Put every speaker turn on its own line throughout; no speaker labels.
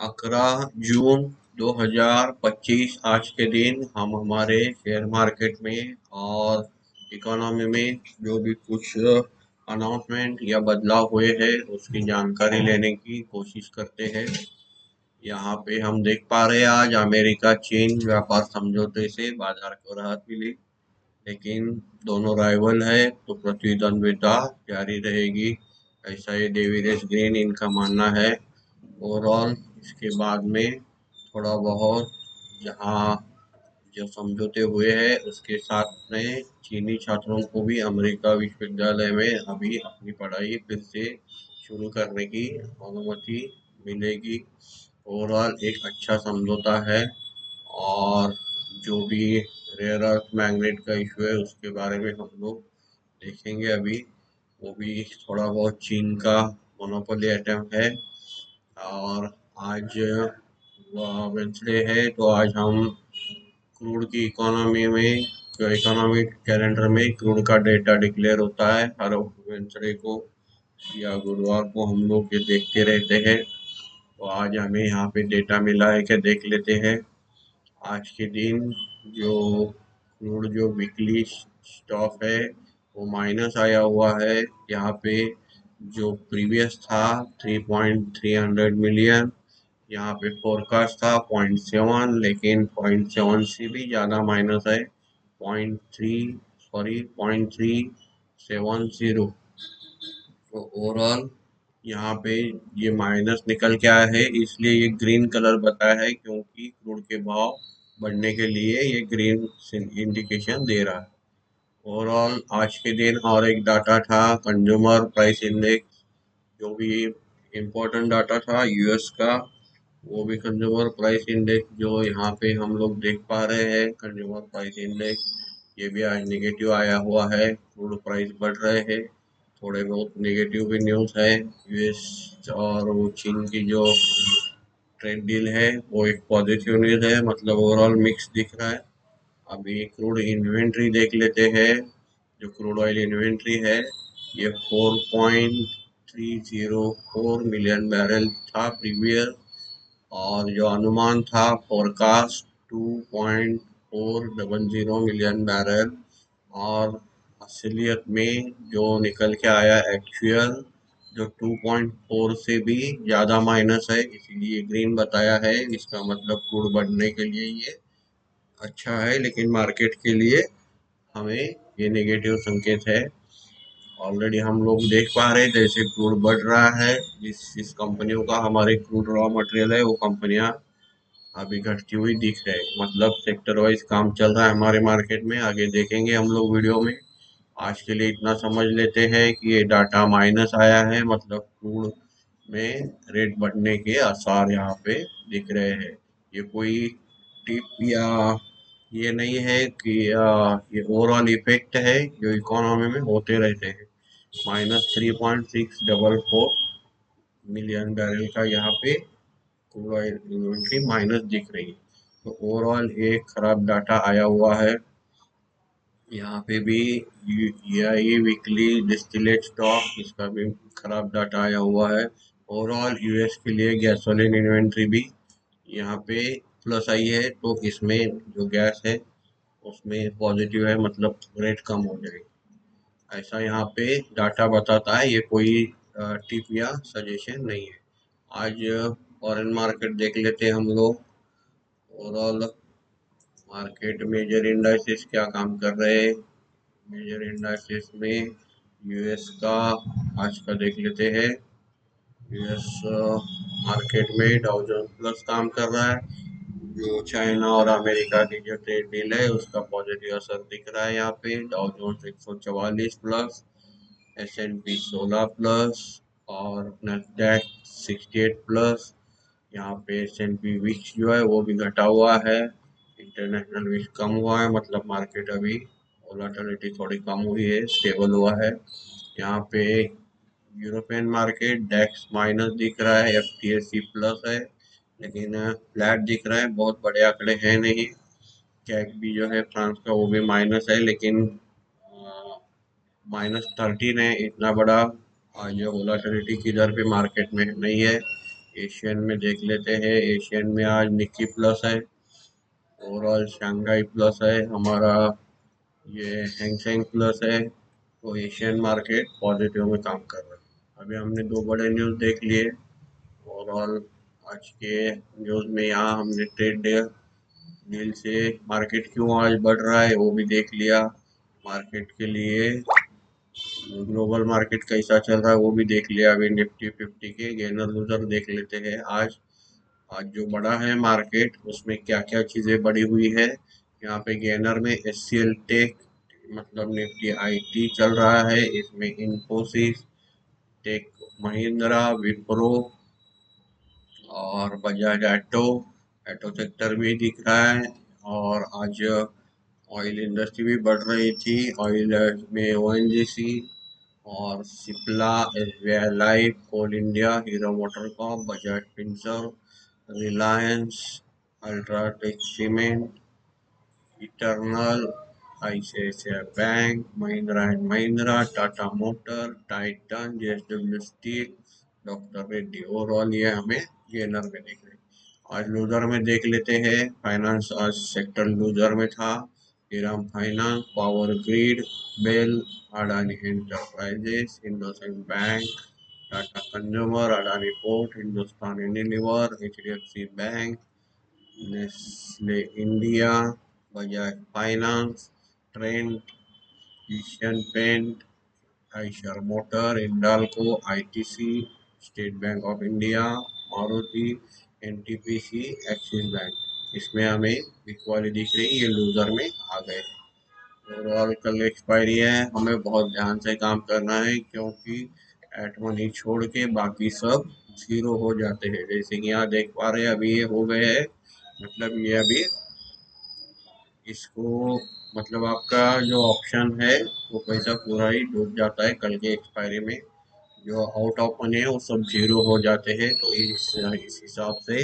11 जून 2025 आज के दिन हम हमारे शेयर मार्केट में और इकोनॉमी में जो भी कुछ अनाउंसमेंट या बदलाव हुए हैं उसकी जानकारी लेने की कोशिश करते हैं। यहाँ पे हम देख पा रहे हैं आज अमेरिका चीन व्यापार समझौते से बाजार को राहत मिली, लेकिन दोनों राइवल है तो प्रतिद्वंद्विता जारी रहेगी, ऐसा ये डेविड ग्रीन इनका मानना है। ओवरऑल इसके बाद में थोड़ा बहुत जहाँ जो समझौते हुए हैं उसके साथ में चीनी छात्रों को भी अमेरिका विश्वविद्यालय में अभी अपनी पढ़ाई फिर से शुरू करने की अनुमति मिलेगी। ओवरऑल एक अच्छा समझौता है। और जो भी रेयर अर्थ मैग्नेट का इशू है उसके बारे में हम लोग देखेंगे अभी। वो भी थोड़ा बहुत चीन का मोनोपोली अटेम्प्ट है। और आज वेंसडे है तो आज हम क्रूड की इकोनॉमिक कैलेंडर में क्रूड का डेटा डिक्लेयर होता है हर वेंसडे को या गुरुवार को, हम लोग ये देखते रहते हैं। तो आज हमें यहाँ पे डेटा मिला है कि देख लेते हैं। आज के दिन जो क्रूड जो वीकली स्टॉक है वो माइनस आया हुआ है। यहाँ पे जो प्रीवियस था 3.300 मिलियन, यहाँ पे फोरकास्ट था 0.7, लेकिन 0.7 से भी ज़्यादा माइनस है, 0.370। तो ओवरऑल यहाँ पे ये माइनस निकल के आया है, इसलिए ये ग्रीन कलर बताया है क्योंकि क्रूड के भाव बढ़ने के लिए ये ग्रीन इंडिकेशन दे रहा है। ओवरऑल आज के दिन और एक डाटा था कंज्यूमर प्राइस इंडेक्स, जो भी इम्पोर्टेंट डाटा था यूएस का। वो भी कंज्यूमर प्राइस इंडेक्स जो यहाँ पे हम लोग देख पा रहे हैं, कंज्यूमर प्राइस इंडेक्स ये भी आज नेगेटिव आया हुआ है। क्रूड प्राइस बढ़ रहे हैं, थोड़े बहुत नेगेटिव भी न्यूज़ है। यूएस और वो चीन की जो ट्रेड डील है वो एक पॉजिटिव न्यूज़ है, मतलब ओवरऑल मिक्स दिख रहा है। अभी क्रूड इन्वेंट्री देख लेते हैं। जो क्रूड ऑयल इन्वेंट्री है ये 4.304 मिलियन बैरल था प्रीवियस, और जो अनुमान था फोरकास्ट 2.400 मिलियन बैरल, और असलियत में जो निकल के आया एक्चुअल जो 2.4 से भी ज़्यादा माइनस है, इसीलिए ग्रीन बताया है। इसका मतलब क्रूड बढ़ने के लिए ये अच्छा है, लेकिन मार्केट के लिए हमें ये नेगेटिव संकेत है। ऑलरेडी हम लोग देख पा रहे हैं जैसे क्रूड बढ़ रहा है, जिस कंपनियों का हमारे क्रूड रॉ मटेरियल है वो कंपनियां अभी घटती हुई दिख रहे हैं, मतलब सेक्टर वाइज काम चल रहा है हमारे मार्केट में। आगे देखेंगे हम लोग वीडियो में। आज के लिए इतना समझ लेते हैं कि ये डाटा माइनस आया है, मतलब क्रूड में रेट बढ़ने के आसार यहाँ पे दिख रहे हैं। ये कोई टिप या ये नहीं है कि ये ओवरऑल इफेक्ट है जो इकोनॉमी में होते रहते हैं। -3.644 मिलियन बैरल का यहाँ पे क्रूड ऑयल इन्वेंट्री माइनस दिख रही है। तो ओवरऑल एक खराब डाटा आया हुआ है। यहाँ पे भी ये वीकली डिस्टिलेट स्टॉक, इसका भी खराब डाटा आया हुआ है। ओवरऑल यूएस के लिए गैसोलीन इन्वेंट्री भी यहाँ पे प्लस आई है, तो इसमें जो गैस है उसमें पॉजिटिव है, मतलब रेट कम हो जाएगी, ऐसा यहाँ पे डाटा बताता है। ये कोई टिप या सजेशन नहीं है। आज फॉरेन मार्केट देख लेते हैं हम लोग। ओवरऑल मार्केट मेजर इंडाइसेस क्या काम कर रहे हैं। मेजर इंडाइसेस में यूएस का आज का देख लेते हैं। यूएस मार्केट में डाउ जोन्स प्लस काम कर रहा है। जो चाइना और अमेरिका की जो ट्रेड डील है उसका पॉजिटिव असर दिख रहा है। यहाँ पे Dow Jones 144 plus, S&P 16 plus, और नैस्डैक 68 प्लस। यहाँ पे S&P विक्स जो है वो भी घटा हुआ है, इंटरनेशनल विक्स कम हुआ है, मतलब मार्केट अभी वोलेटिलिटी थोड़ी कम हुई है, स्टेबल हुआ है। यहाँ पे यूरोपियन मार्केट डेक्स माइनस दिख रहा है, FTSE प्लस है, लेकिन फ्लैट दिख रहा है, बहुत बड़े आंकड़े हैं नहीं। कैक भी जो है फ्रांस का वो भी माइनस है, लेकिन -13 है, इतना बड़ा जो वोलेटिलिटी किधर पे मार्केट में नहीं है। एशियन में देख लेते हैं। एशियन में आज निक्की प्लस है, ओवरऑल शंघाई प्लस है हमारा, ये हैंगसेंग प्लस है। तो एशियन मार्केट पॉजिटिव में काम कर रहा है। अभी हमने दो बड़े न्यूज़ देख लिए। ओवरऑल आज के न्यूज़ में यहाँ हमने ट्रेड डील से मार्केट क्यों आज बढ़ रहा है वो भी देख लिया। मार्केट के लिए ग्लोबल मार्केट कैसा चल रहा है वो भी देख लिया। अभी निफ्टी 50 के गेनर लूजर देख लेते हैं। आज आज जो बड़ा है मार्केट उसमें क्या क्या चीज़ें बढ़ी हुई है। यहाँ पे गेनर में एचसीएल टेक मतलब निफ्टी आईटी चल रहा है। इसमें इन्फोसिस, टेक महिंद्रा, विप्रो और बजाज ऑटो, ऑटो सेक्टर भी दिख रहा है। और आज ऑयल इंडस्ट्री भी बढ़ रही थी। ऑयल में ओएनजीसी और Cipla, SBI Life, Coal India, Hero MotoCorp, Bajaj Finserv, Reliance, UltraTech Cement, Eternal, ICICI Bank, Mahindra and Mahindra, Tata Motor, Titan, JSW Steel, Doctor Reddy. Overall ये हमें गेनर में देख रहे हैं। आज लूजर में देख लेते हैं। फाइनेंस आज सेक्टर लूजर में था। Shriram Finance, Power Grid, BEL, Adani Enterprises, IndusInd Bank, Tata Consumer, Adani Port, Hindustan Unilever, HDFC Bank, Nestle India, Bajaj Finance, Trent, Asian Paint, Eicher Motor, Hindalco, ITC, State Bank of India, Maruti, NTPC, Axis Bank. इसमें हमें equally दिख रही है, ये loser में आ गए। ओवरऑल कल expiry है, हमें बहुत ध्यान से काम करना है क्योंकि एट मनी छोड़ के बाकी सब जीरो हो जाते हैं। जैसे कि यहाँ देख पा रहे हैं अभी ये हो गए हैं, मतलब ये अभी इसको मतलब आपका जो ऑप्शन है वो पैसा पूरा ही डूब जाता है कल के एक्सपायरी में। जो आउट ऑफ मनी है वो सब जीरो हो जाते हैं। तो इस हिसाब से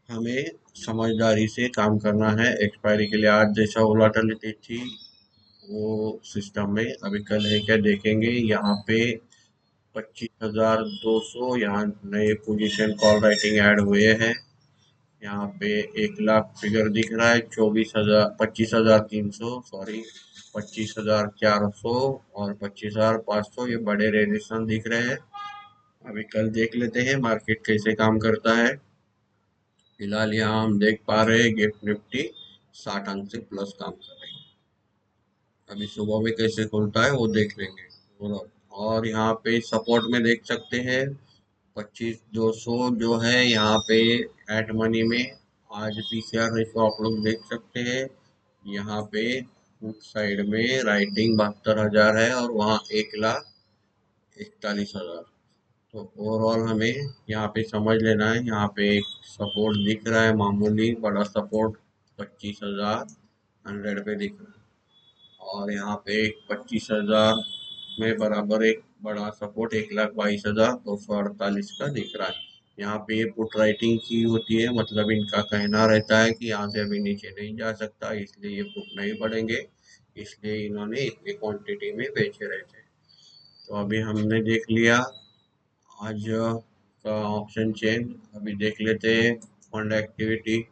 हमें समझदारी से काम करना है एक्सपायरी के लिए। आज जैसा वोलेटिलिटी थी वो सिस्टम में अभी कल है क्या देखेंगे। यहाँ पे 25,200 यहाँ नए पोजीशन कॉल राइटिंग ऐड हुए हैं। यहाँ पे 1 लाख फिगर दिख रहा है, 25,300 सॉरी, 25,400 और 25,500 ये बड़े रेजिस्टेंस दिख रहे हैं। अभी कल देख लेते हैं मार्केट कैसे काम करता है। फिलहाल यहाँ हम देख पा रहे हैं गिफ्ट निफ्टी 60 अंक से प्लस काम कर रही है। अभी सुबह में कैसे खुलता है वो देख लेंगे। और यहाँ पे सपोर्ट में देख सकते हैं 25,200 जो है यहाँ पे एट मनी में। आज पीसीआर रेशो आप लोग देख सकते हैं। यहाँ पे साइड में राइटिंग 72,000 है और वहाँ 1,41,000। तो ओवरऑल हमें यहाँ पे समझ लेना है। यहाँ पे एक सपोर्ट दिख रहा है, मामूली बड़ा सपोर्ट 25,100 पे दिख रहा है। और यहाँ पे 25,000 में बराबर एक बड़ा सपोर्ट 1,22,248 का दिख रहा है। यहाँ पे ये पुट राइटिंग की होती है, मतलब इनका कहना रहता है कि यहाँ से अभी नीचे नहीं जा सकता, इसलिए ये पुट नहीं बढ़ेंगे, इसलिए इन्होंने इतनी क्वांटिटी में बेचे रहते हैं। तो अभी हमने देख लिया आज का ऑप्शन चेन। अभी देख लेते हैं फंड एक्टिविटी।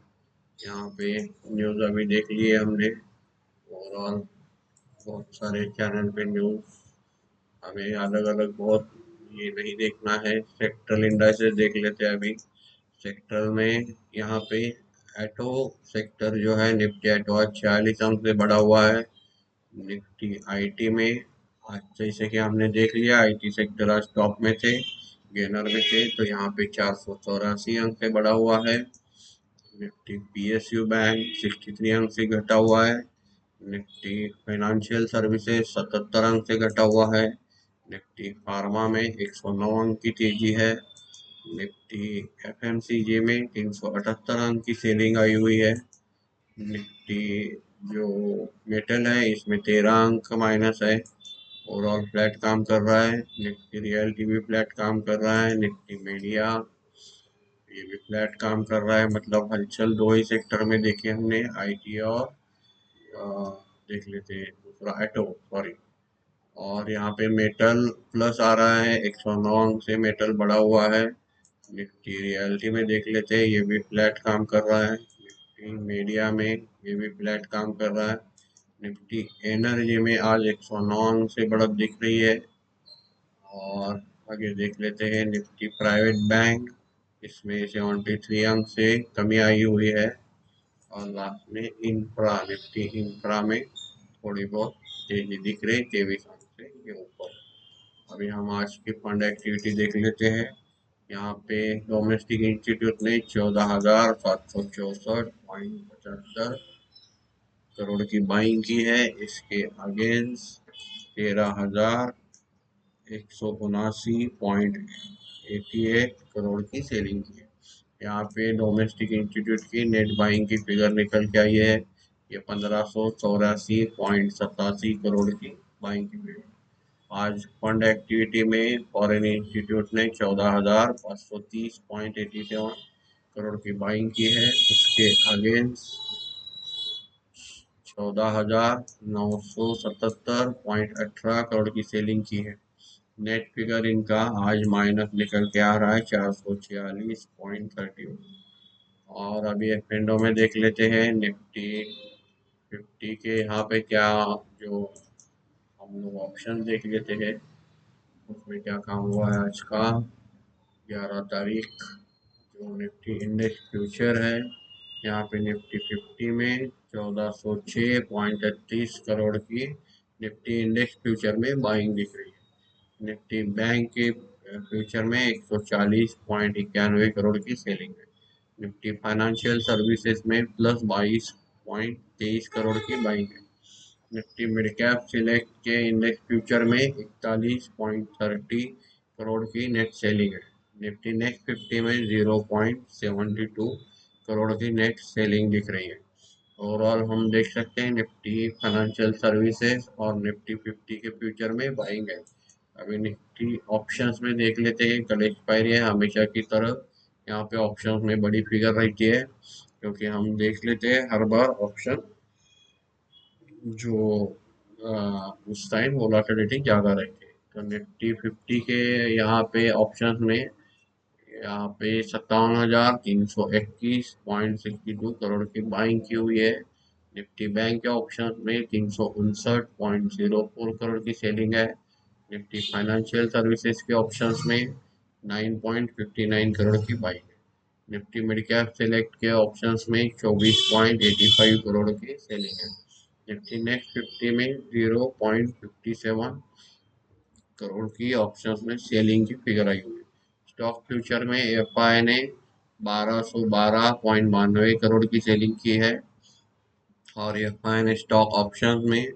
यहाँ पे न्यूज़ अभी देख लिए हमने। ओवरऑल बहुत सारे चैनल पे न्यूज़ हमें अलग अलग बहुत ये नहीं देखना है। सेक्टरल इंडाइसेस देख लेते हैं अभी। सेक्टर में यहाँ पे ऑटो सेक्टर जो है निफ्टी ऑटो आज 46 अंक से बढ़ा हुआ है। निफ्टी आईटी में आज जैसे कि हमने देख लिया आईटी सेक्टर आज टॉप में थे, गेनर में थे, तो यहाँ पे 484 अंक से बढ़ा हुआ है। निफ्टी पीएसयू बैंक 63 अंक से घटा हुआ है। निफ्टी फाइनेंशियल सर्विसेज 77 अंक से घटा हुआ है। निफ्टी फार्मा में 109 अंक की तेजी है। निफ्टी एफएमसीजी में 378 अंक की सेलिंग आई हुई है। निफ्टी जो मेटल है इसमें 13 अंक का माइनस है। ओवरऑल फ्लैट काम कर रहा है। निफ्टी रियल्टी भी फ्लैट काम कर रहा है। निफ्टी मीडिया ये भी फ्लैट काम कर रहा है। मतलब हलचल दो ही सेक्टर में देखे हमने, आईटी और देख लेते हैं दूसरा ऑटो सॉरी। और यहाँ पे मेटल प्लस आ रहा है, 109 अंक से मेटल बढ़ा हुआ है। निफ्टी रियलिटी में देख लेते हैं, ये भी फ्लैट काम कर रहा है। निफ्टी मीडिया में ये भी फ्लैट काम कर रहा है। निफ्टी एनर्जी में आज 109 अंक से बढ़त दिख रही है। और आगे देख लेते हैं निफ्टी प्राइवेट बैंक, इसमें 73 अंक से कमी आई हुई है। और लास्ट में इंफ्रा, निफ्टी इंफ्रा में थोड़ी बहुत तेजी दिख रही, 23 अंक से ये ऊपर। अभी हम आज की फंड एक्टिविटी देख लेते हैं। यहाँ पे डोमेस्टिक इंस्टीट्यूट ने 14,764.75 करोड़ की बाइंग की है। इसके अगेंस्ट 13,179.88 करोड़ की सेलिंग की है। यहाँ पे डोमेस्टिक इंस्टीट्यूट की नेट बाइंग की फिगर निकल के आई है, ये 1584.87 करोड़ की बाइंग की फिगर। आज फंड एक्टिविटी में फॉरेन इंस्टीट्यूट ने 14,530.87 करोड़ की बाइंग की है। उसके अगेंस्ट 14,977.18 करोड़ की सेलिंग की है। नेट फिगर इनका आज माइनस निकल के आ रहा है 446.31। और अभी एक विंडो में देख लेते हैं निफ्टी 50 के यहाँ पे क्या, जो हम लोग ऑप्शन देख लेते हैं उसमें क्या काम हुआ है आज का 11 तारीख। जो निफ्टी इंडेक्स फ्यूचर है, यहाँ पे निफ्टी 50 में 1406.38 करोड़ की निफ्टी इंडेक्स फ्यूचर में बाइंग दिख रही है। निफ्टी बैंक के फ्यूचर में 140.91 करोड़ की सेलिंग है। निफ्टी फाइनेंशियल सर्विसेज में प्लस 22.23 करोड़ की बाइंग है। निफ्टी मिड कैप सिलेक्ट के इंडेक्स फ्यूचर में 41.30 करोड़ की नेट सेलिंग है। निफ्टी नेक्स्ट 50 में 0.72 करोड़ की नेट सेलिंग दिख रही है। ओवरऑल हम देख सकते हैं निफ्टी फाइनेंशियल सर्विसेज और निफ्टी 50 के फ्यूचर में बाइंग है। अभी निफ्टी ऑप्शंस में देख लेते हैं, कल एक्सपायरी है हमेशा की तरह। यहाँ पे ऑप्शंस में बड़ी फिगर रहती है, क्योंकि हम देख लेते हैं हर बार ऑप्शन जो उस टाइम वोलाटिलिटी ज़्यादा रहती है। तो निफ्टी 50 के यहाँ पे ऑप्शंस में यहाँ पे 57,321.62 करोड़ की बाइंग की हुई है। निफ्टी बैंक के ऑप्शन में 359.04 करोड़ की सेलिंग है। निफ्टी फाइनेंशियल सर्विसेज के ऑप्शंस में 9.59 करोड़ की बाइंग है। निफ्टी मिड कैप सेलेक्ट के ऑप्शंस में 24.85 करोड़ की सेलिंग है। निफ्टी नेक्स्ट 50 में 0.57 करोड़ की ऑप्शंस में सेलिंग की फिगर आई हुई है। स्टॉक फ्यूचर में एफआई ने 1212.92 करोड़ की सेलिंग की है। और एफआई ने स्टॉक ऑप्शंस में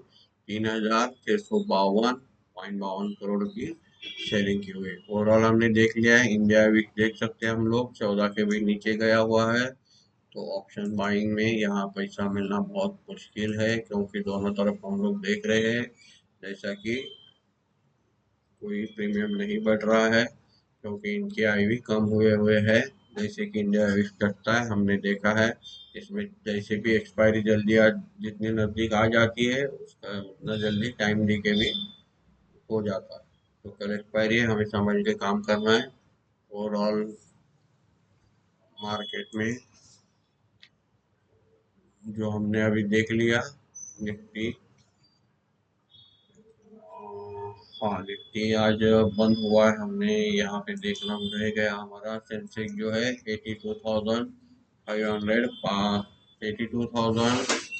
3,652.52 करोड़ की सेलिंग की हुई है। ओवरऑल हमने देख लिया है, इंडिया वीक देख सकते हैं हम लोग 14 के भी नीचे गया हुआ है। तो ऑप्शन बाइंग में यहाँ पैसा मिलना बहुत मुश्किल है, क्योंकि दोनों तरफ हम लोग देख रहे हैं जैसा कि कोई प्रीमियम नहीं बढ़ रहा है, क्योंकि इनकी आईवी कम हुए है। जैसे कि इंडिया वीक घटता है हमने देखा है, इसमें जैसे भी एक्सपायरी जल्दी जितनी नज़दीक आ जाती है उसका उतना जल्दी टाइम डी के भी हो जाता है। तो कल एक्सपायरी है, हमें समझ के काम करना है। ओवरऑल मार्केट में जो हमने अभी देख लिया निफ्टी, हाँ निफ्टी आज बंद हुआ है, हमने यहाँ पे देखना रह गया हमारा सेंसेक्स जो है 82,515.14,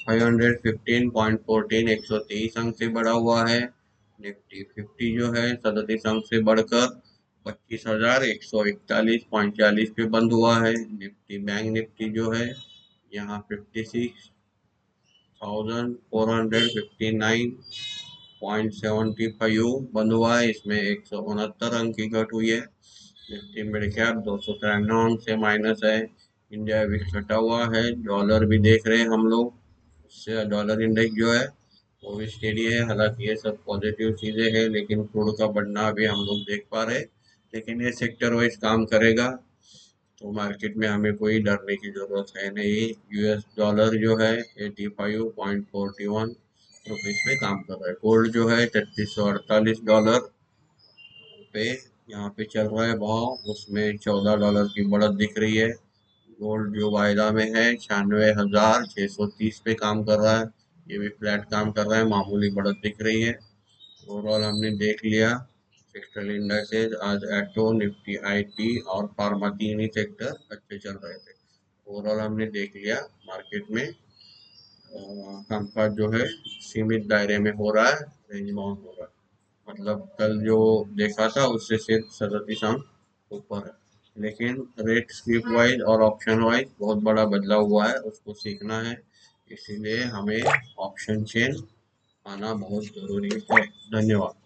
123 अंक से बढ़ा हुआ है। निफ्टी 50 जो है 37 अंक से बढ़कर 25,141.40 पे बंद हुआ है। निफ्टी बैंक निफ्टी जो है यहाँ 56,459.75 बंद हुआ है, इसमें 169 अंक की घट हुई है। निफ्टी मिड कैप 293 अंक से माइनस है। इंडिया विक्स घटा हुआ है। डॉलर भी देख रहे हैं हम लोग, उससे डॉलर इंडेक्स जो है वो भी स्टेडी है। हालांकि ये सब पॉजिटिव चीज़ें हैं, लेकिन क्रूड का बढ़ना भी हम लोग देख पा रहे हैं। लेकिन ये सेक्टर वाइज काम करेगा, तो मार्केट में हमें कोई डरने की ज़रूरत है नहीं। यूएस डॉलर जो है 85.41 रुपीज़ पे काम कर रहा है। गोल्ड जो है $3348 पे यहाँ पे चल रहा है भाव, उसमें $14 की बढ़त दिख रही है। गोल्ड जो वायदा में है 96,630 पे काम कर रहा है, ये भी फ्लैट काम कर रहा है, मामूली बढ़त दिख रही है। ओवरऑल हमने देख लिया सेक्टर इंडेक्सेस, आज एटो, निफ्टी, आईटी और फार्मा तीन ही सेक्टर अच्छे चल रहे थे। ओवरऑल हमने देख लिया मार्केट में कामकाज जो है सीमित दायरे में हो रहा है, रेंज बाउंड हो रहा है। मतलब कल जो देखा था उससे सिर्फ 37 अंक ऊपर है, लेकिन रेट स्लिप वाइज और ऑप्शन वाइज बहुत बड़ा बदलाव हुआ है, उसको सीखना है। इसीलिए हमें ऑप्शन चेन आना बहुत जरूरी है। धन्यवाद।